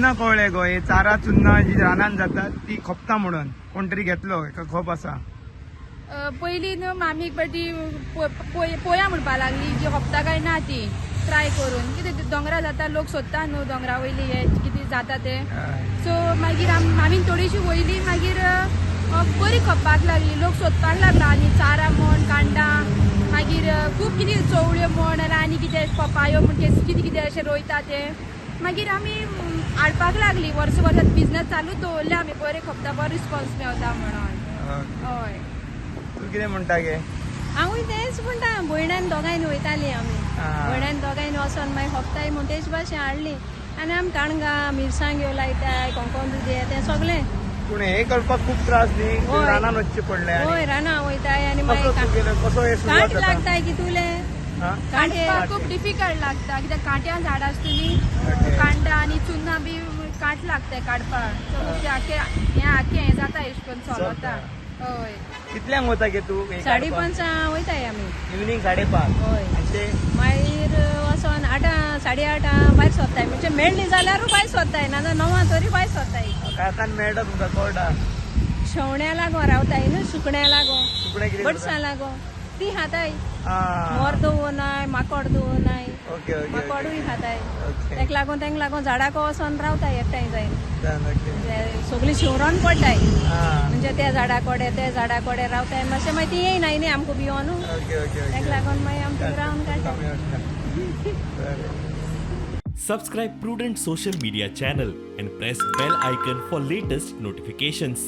चुन्ना कळ्ळें गो, हे चारा चुन्ना जी रानान जातात ती खपता म्हणून कोण तरी घेतलो हेका खप आसा. पयलीं न्हू मामी एक फावटी पोया म्हणपा लागली जी खपता काय ना ती ट्राय करून, कितें दोंगरा जाता लोक सोदता न्हू दोंगरा वयली हे कितें जाता ते. सो मागीर मामीन थोडीशी वयली, मागीर बरी खपपाक लागली, लोक सोदपाक लागला आनी चारा म्हण कांडा, मागीर खूब कितें चवळ्यो म्हण आनी कितें पपायो म्हण कितें कितें अशें रोयता ते. मागीर आमी हाडपाक लागली, वर्स वर्सात बिझनस चालू दवरले आमी, बरें खपता, बरो रिस्पॉन्स मेवता म्हणून. हय. तू कितें म्हणटा गे? हांवूय तेच म्हणटा, भयणान दोगांयन वयतालीं आमी, भयणान दोगांयन वचोन मागीर खपताय म्हूण तेच भाशेन हाडली. आनी आमी काणगां मिरसांग्यो लायताय, कोंकोण दुदी तें सगळें. पूण हे करपाक खूब त्रास न्ही, रानान वचचें पडलें. हय रानां वयताय आनी मागीर कसो हे सुरवात कांट जाता? लागताय कितुले कांटपाक खूब डिफिकल्ट लागता, कित्याक कांट्यां झाडां आसतलीं, कांडा आनी चुन्ना बी कांट लागताय काडपाक. सो हें जाता एश करून चलता. हय. कितल्यांक वता गे तू? 5:30 वयताय आमी. इवनिंग 5:30. हय. मागीर वचोन 8 8:30 भायर सरताय, म्हणजे मेळ्ळी जाल्यारूच भायर सरताय, नाजाल्यार 9 तरी भायर सरताय. काकान मेळटा तुमकां कोरडा? शेवण्या लागो रावताय न्हू, सुकण्या लागो, सुकणें कितें बटसां लागो ती खाताय. आं. मोर दवरनाय, माकोड दवरनाय, ओके ओके माकोडूय खाताय. ओके. तेका लागून झाडाको वचोन रावताय एकठांय जायन. ओके. म्हणजे सगळी शिवरोन पडटाय, आं. म्हणजे त्या झाडा कोडे रावताय, मातशें मागीर ती येयनाय न्ही आमकां भिवोन. ओके ओके तेका लागून मागीर आमकां Ravan काडटाय. Subscribe Prudent social media channel and press bell icon for latest notifications.